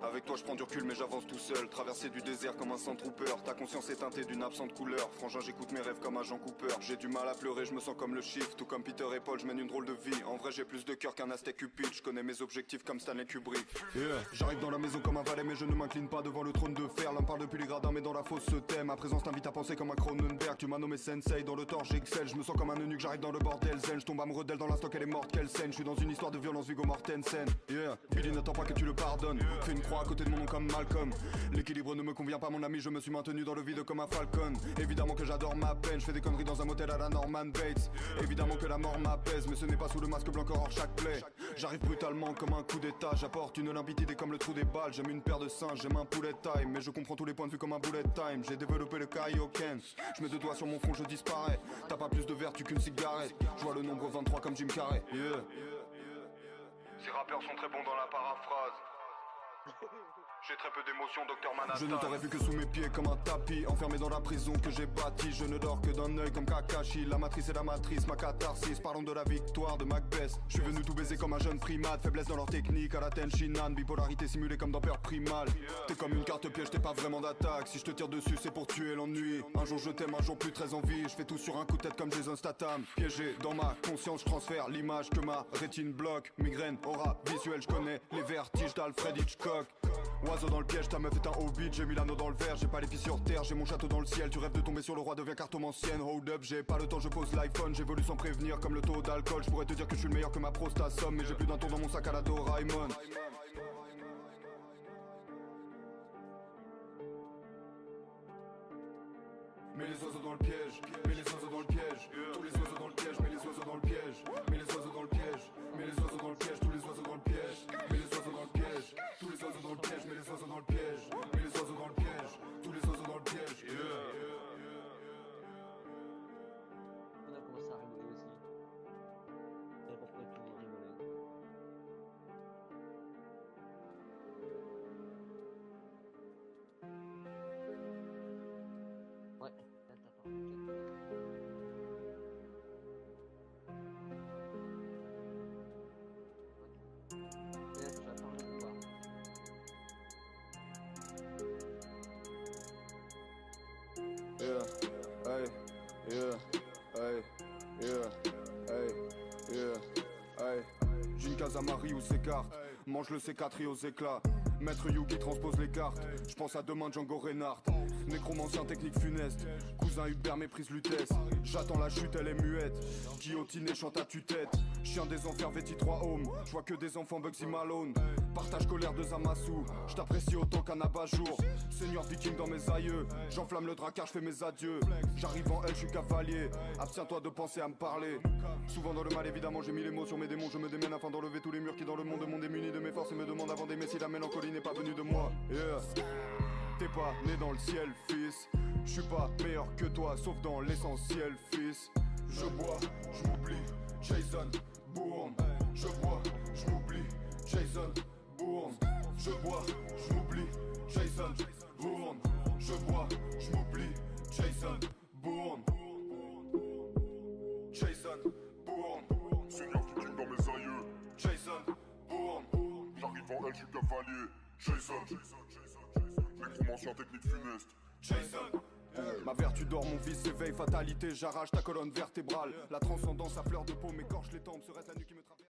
Avec toi je prends du recul mais j'avance tout seul. Traverser du désert comme un Sandtrooper. Ta conscience est teintée d'une absente couleur. Frangin j'écoute mes rêves comme un Jean Cooper. J'ai du mal à pleurer, je me sens comme le Shift. Tout comme Peter et Paul, je mène une drôle de vie. En vrai j'ai plus de cœur qu'un Aztec Cupid. Je connais mes objectifs comme Stanley Kubrick. J'arrive dans la maison comme un valet mais je ne m'incline pas devant le trône de fer. L'un parle depuis les gradins mais dans la fosse se thème. Ma présence t'invite à penser comme un Cronenberg. Tu m'as nommé Sensei, dans le tort j'excelle. Je me sens comme un eunuque, j'arrive dans le bordel zen. Je tombe amoureux d'elle dans l'instant qu'elle est morte, quelle scène. Je suis dans une histoire de violence Viggo Mortensen. Billy n'attend pas que tu le pardonnes. Fais une croix à côté de mon nom comme Malcolm. L'équilibre ne me convient pas mon ami, je me suis maintenu dans le vide comme un falcon. Évidemment que j'adore ma peine, je fais des conneries dans un motel à la Norman Bates. Évidemment que la mort m'apaise, mais ce n'est pas sous le masque blanc hors chaque plaie. J'arrive brutalement comme un coup d'état, j'apporte une limpidité comme le trou des balles. J'aime une paire de seins, j'aime un poulet time, mais je comprends tous les points de vue comme un bullet time. J'ai développé le Kaioken, je mets deux doigts sur mon front, je disparais. T'as pas plus de vertu qu'une cigarette, je vois le nombre 23 comme Jim Carrey. Ces rappeurs sont très bons dans la paraphrase. J'ai très peu d'émotions, Docteur Manhattan. Je ne t'aurais vu que sous mes pieds comme un tapis. Enfermé dans la prison que j'ai bâtie. Je ne dors que d'un œil comme Kakashi. La matrice est la matrice, ma catharsis. Parlons de la victoire de Macbeth. Je suis venu tout baiser comme un jeune primate. Faiblesse dans leur technique, à la Tenshinhan. Bipolarité simulée comme dans Peur Primal. T'es comme une carte piège, t'es pas vraiment d'attaque. Si je te tire dessus c'est pour tuer l'ennui. Un jour je t'aime, un jour plus très envie. Je fais tout sur un coup de tête comme Jason Statham. Piégé dans ma conscience, je transfère l'image que ma rétine bloque. Migraine, aura visuelle, je connais les vertiges d'Alfred Hitchcock. Oiseau dans le piège, ta meuf est un hobbit. J'ai mis l'anneau dans le verre, j'ai pas les pieds sur terre. J'ai mon château dans le ciel, tu rêves de tomber sur le roi, deviens cartomancienne. Hold up, j'ai pas le temps, je pose l'iPhone. J'évolue sans prévenir comme le taux d'alcool. Je pourrais te dire que je suis le meilleur que ma prostate somme. Mais j'ai plus d'un tour dans mon sac à la Doraemon. Mets les oiseaux dans le piège, mets les oiseaux dans le piège. Tous les oiseaux dans le piège, mets les oiseaux dans le piège. Mets les oiseaux dans le piège, mets les oiseaux dans le piège. Tous les oiseaux dans le piège, mets les oiseaux dans le piège. Tous les oiseaux dans le piège, mets les oiseaux dans le piège. Mets les oiseaux dans le piège, tous les oiseaux dans le piège. On a commencé à rigoler aussi. C'est pourquoi tu veux rigoler. Ouais, là t'as pas. Et là, j'attends le pouvoir. J'ai une case à Marie où s'écarte. Mange le C4 et aux éclats. Maître Yugi transpose les cartes. Je pense à demain Django Reinhardt. Nécromancien technique funeste. Cousin Hubert méprise Lutèce. J'attends la chute, elle est muette. Guillotiné chante à tue-tête. Chien des enfers vêtis 3 hommes. Je vois que des enfants Bugsy Malone. Partage colère de Zamasu. Je t'apprécie autant qu'un abat-jour. Seigneur viking dans mes aïeux. J'enflamme le dracard, je fais mes adieux. J'arrive en elle, je suis cavalier. Abstiens-toi de penser à me parler. Souvent dans le mal évidemment j'ai mis les mots sur mes démons. Je me démène afin d'enlever tous les murs qui dans le monde m'ont démuni de mes forces et me demandent avant d'aimer si la mélancolie n'est pas venue de moi. T'es pas né dans le ciel fils. Je suis pas meilleur que toi sauf dans l'essentiel fils. Je bois, je m'oublie, Jason Bourne. Je bois, je m'oublie, Jason Bourne. Je bois, je m'oublie, Jason Bourne. Je bois, je m'oublie, Jason Bourne. Jason Bourne. Seigneur viking dans mes aïeux. Jason Bourne. J'arrive en elle, je suis cavalier. Jason. Nécromancien technique funeste. Jason. Ma vertu dort, mon vice s'éveille, fatalité. J'arrache ta colonne vertébrale. La transcendance à fleur de peau m'écorche les tempes. Serait-ce la nuit qui me traverse?